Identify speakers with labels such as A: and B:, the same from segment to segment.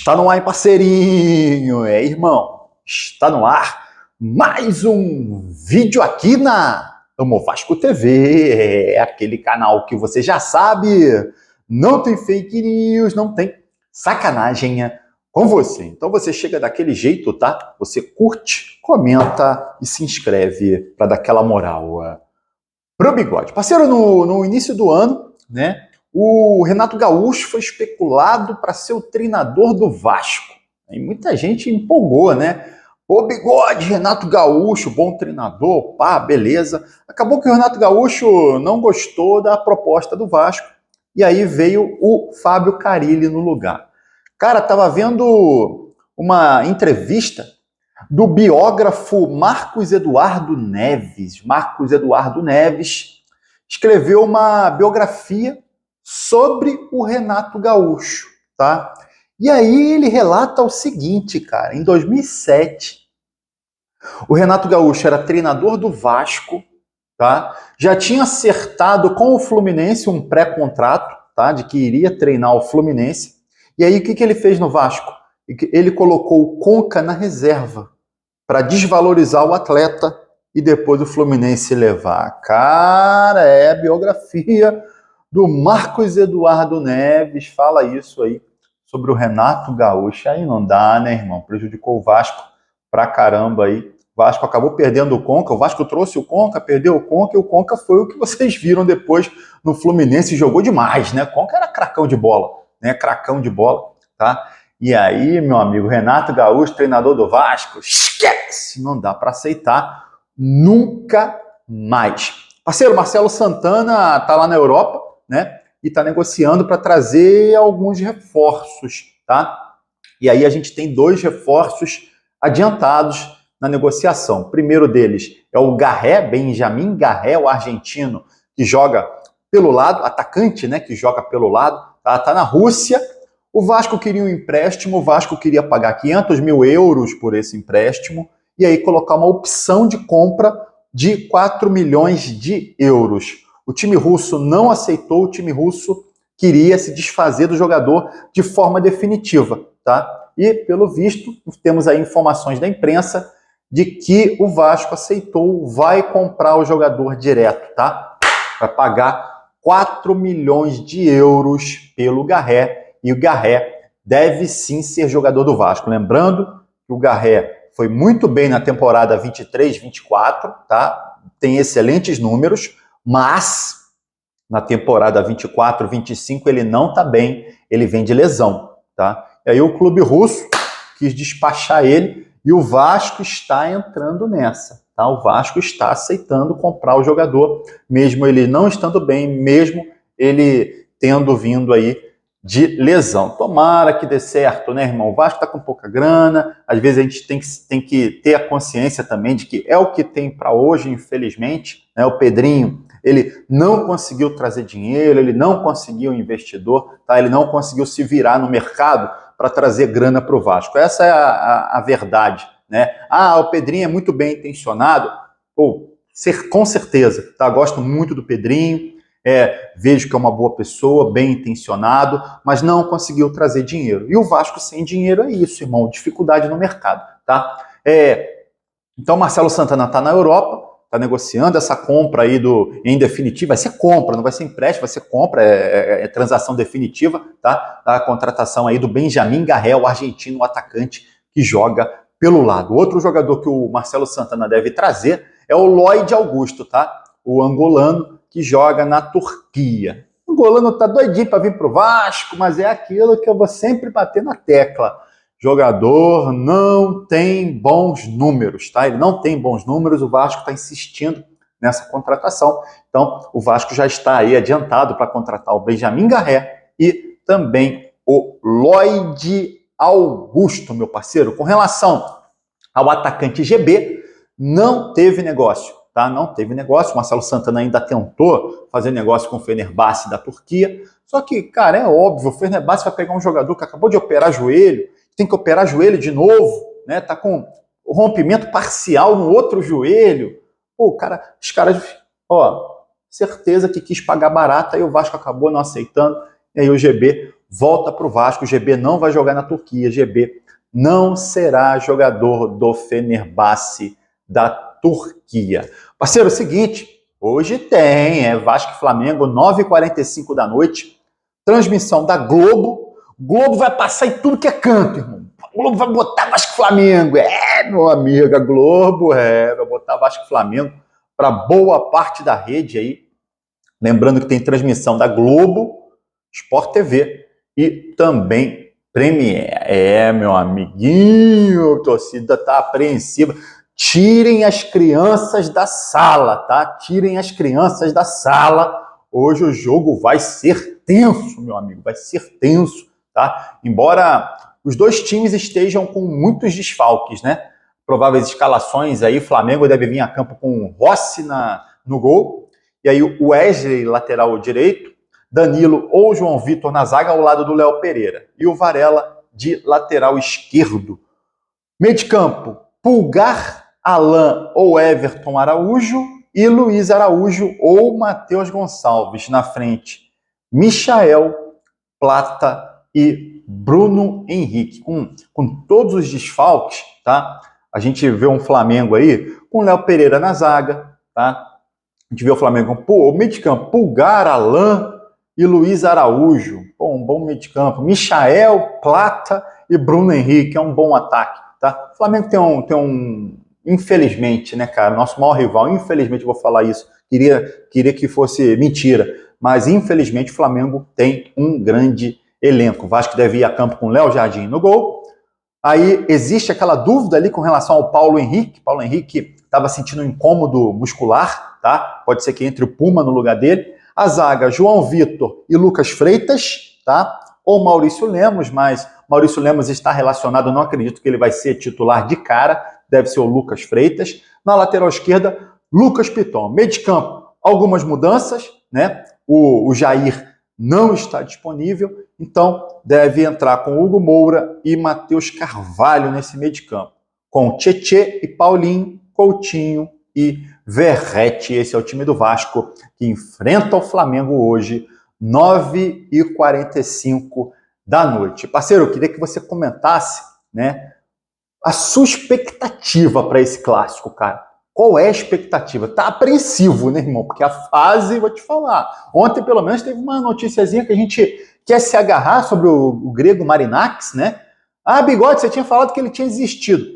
A: Está no ar, hein, parceirinho? Irmão, está no ar mais um vídeo aqui na Amo Vasco TV. É aquele canal que você já sabe, não tem fake news, não tem sacanagem com você. Então você chega daquele jeito, tá? Você curte, comenta e se inscreve para dar aquela moral pro bigode. Parceiro, no início do ano, né? O Renato Gaúcho foi especulado para ser o treinador do Vasco. E muita gente empolgou, né? Ô, bigode, Renato Gaúcho, bom treinador, pá, beleza. Acabou que o Renato Gaúcho não gostou da proposta do Vasco. E aí veio o Fábio Carille no lugar. Cara, tava vendo uma entrevista do biógrafo Marcos Eduardo Neves. Marcos Eduardo Neves escreveu uma biografia sobre o Renato Gaúcho, tá? E aí ele relata o seguinte, cara, em 2007, o Renato Gaúcho era treinador do Vasco, tá? Já tinha acertado com o Fluminense um pré-contrato, tá? De que iria treinar o Fluminense. E aí o que ele fez no Vasco? Ele colocou o Conca na reserva para desvalorizar o atleta e depois o Fluminense levar. Cara, é a biografia do Marcos Eduardo Neves, fala isso aí sobre o Renato Gaúcho. Aí não dá, né, irmão? Prejudicou o Vasco pra caramba aí. O Vasco acabou perdendo o Conca, o Vasco trouxe o Conca, perdeu o Conca, e o Conca foi o que vocês viram depois no Fluminense, jogou demais, né? O Conca era cracão de bola, né? Cracão de bola, tá? E aí, meu amigo, Renato Gaúcho, treinador do Vasco, esquece! Não dá para aceitar nunca mais. Parceiro, Marcelo Santana tá lá na Europa, né? E está negociando para trazer alguns reforços, tá? E aí a gente tem dois reforços adiantados na negociação. O primeiro deles é o Garré, Benjamin Garré, o argentino, que joga pelo lado, atacante, né? Que joga pelo lado, tá na Rússia. O Vasco queria um empréstimo, o Vasco queria pagar 500 mil euros por esse empréstimo e aí colocar uma opção de compra de 4 milhões de euros. O time russo não aceitou, o time russo queria se desfazer do jogador de forma definitiva, tá? E, pelo visto, temos aí informações da imprensa de que o Vasco aceitou, vai comprar o jogador direto, tá? Vai pagar 4 milhões de euros pelo Garré, e o Garré deve sim ser jogador do Vasco. Lembrando que o Garré foi muito bem na temporada 23-24, tá? Tem excelentes números, mas na temporada 24-25 ele não está bem, ele vem de lesão, tá? E aí o clube russo quis despachar ele e o Vasco está entrando nessa, tá? O Vasco está aceitando comprar o jogador, mesmo ele não estando bem, mesmo ele tendo vindo aí de lesão. Tomara que dê certo, né, irmão? O Vasco está com pouca grana, às vezes a gente tem que ter a consciência também de que é o que tem para hoje, infelizmente, né? O Pedrinho, ele não conseguiu trazer dinheiro, ele não conseguiu investidor, tá? Ele não conseguiu se virar no mercado para trazer grana para o Vasco. Essa é a verdade, né? Ah, o Pedrinho é muito bem intencionado. Pô, com certeza, tá? Gosto muito do Pedrinho, vejo que é uma boa pessoa, bem intencionado, mas não conseguiu trazer dinheiro. E o Vasco sem dinheiro é isso, irmão, dificuldade no mercado, tá? Então, Marcelo Santana está na Europa, está negociando essa compra aí em definitivo, vai ser compra, não vai ser empréstimo, vai ser compra, é transação definitiva, tá? A contratação aí do Benjamin Garré, o argentino, o atacante que joga pelo lado. Outro jogador que o Marcelo Santana deve trazer é o Lloyd Augusto, tá? O angolano que joga na Turquia. O angolano tá doidinho para vir pro Vasco, mas é aquilo que eu vou sempre bater na tecla. Jogador não tem bons números, tá? Ele não tem bons números, o Vasco está insistindo nessa contratação. Então, o Vasco já está aí adiantado para contratar o Benjamin Garré e também o Lloyd Augusto, meu parceiro. Com relação ao atacante GB, não teve negócio, tá? Não teve negócio. O Marcelo Santana ainda tentou fazer negócio com o Fenerbahçe da Turquia. Só que, cara, é óbvio, o Fenerbahçe vai pegar um jogador que acabou de operar joelho, tem que operar joelho de novo, né? Tá com rompimento parcial no outro joelho. Pô, os caras, certeza que quis pagar barata e o Vasco acabou não aceitando. E aí o GB volta para o Vasco. O GB não vai jogar na Turquia. GB não será jogador do Fenerbahçe da Turquia. Parceiro, é o seguinte, hoje tem Vasco e Flamengo, 9h45 da noite, transmissão da Globo. Globo vai passar em tudo que é canto, irmão. A Globo vai botar Vasco e Flamengo. Meu amigo, a Globo vai botar Vasco e Flamengo para boa parte da rede aí. Lembrando que tem transmissão da Globo, Sport TV e também Premiere. Meu amiguinho, a torcida tá apreensiva. Tirem as crianças da sala, tá? Tirem as crianças da sala. Hoje o jogo vai ser tenso, meu amigo, vai ser tenso, tá? Embora os dois times estejam com muitos desfalques, né? Prováveis escalações aí, Flamengo deve vir a campo com Rossi no gol, e aí o Wesley, lateral direito, Danilo ou João Vitor na zaga ao lado do Léo Pereira, e o Varela de lateral esquerdo. Meio de campo, Pulgar, Alain ou Everton Araújo, e Luiz Araújo ou Matheus Gonçalves na frente. Michael, Plata e Bruno Henrique. Com todos os desfalques, tá? A gente vê um Flamengo aí com Léo Pereira na zaga, tá? A gente vê o Flamengo com o meio de campo, Pulgar, Alain e Luiz Araújo. Pô, um bom meio de campo. Michael, Plata e Bruno Henrique. É um bom ataque, tá? O Flamengo tem um infelizmente, né, cara? Nosso maior rival, infelizmente, vou falar isso. Queria que fosse mentira, mas infelizmente o Flamengo tem um grande elenco. O Vasco deve ir a campo com Léo Jardim no gol. Aí existe aquela dúvida ali com relação ao Paulo Henrique. Paulo Henrique estava sentindo um incômodo muscular, tá? Pode ser que entre o Puma no lugar dele. A zaga, João Vitor e Lucas Freitas, tá? Ou Maurício Lemos, mas Maurício Lemos está relacionado, não acredito que ele vai ser titular de cara, deve ser o Lucas Freitas. Na lateral esquerda, Lucas Piton. Meio de campo, algumas mudanças, né? O Jair não está disponível, então deve entrar com Hugo Moura e Matheus Carvalho nesse meio de campo, com Tietê e Paulinho, Coutinho e Verratti. Esse é o time do Vasco que enfrenta o Flamengo hoje, 9h45 da noite. Parceiro, eu queria que você comentasse, né, a sua expectativa para esse clássico, cara. Qual é a expectativa? Tá apreensivo, né, irmão? Porque a fase, vou te falar. Ontem, pelo menos, teve uma noticiazinha que a gente quer se agarrar sobre o grego Marinakis, né? Ah, Bigode, você tinha falado que ele tinha desistido.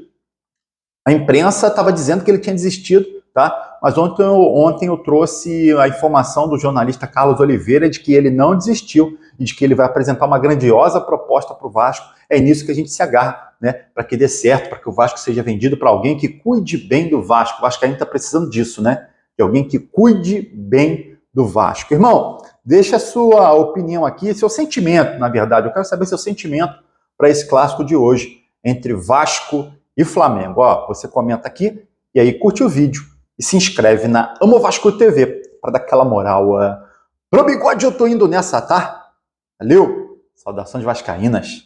A: A imprensa estava dizendo que ele tinha desistido, tá? Mas ontem eu trouxe a informação do jornalista Carlos Oliveira de que ele não desistiu e de que ele vai apresentar uma grandiosa proposta para o Vasco. É nisso que a gente se agarra, né? Para que dê certo, para que o Vasco seja vendido para alguém que cuide bem do Vasco. O Vasco ainda está precisando disso, né? De alguém que cuide bem do Vasco. Irmão, deixa a sua opinião aqui, seu sentimento, na verdade. Eu quero saber seu sentimento para esse clássico de hoje entre Vasco e Flamengo. Ó, você comenta aqui e aí curte o vídeo e se inscreve na Amo Vasco TV para dar aquela moral. Pro Bigode eu tô indo nessa, tá? Valeu! Saudações vascaínas!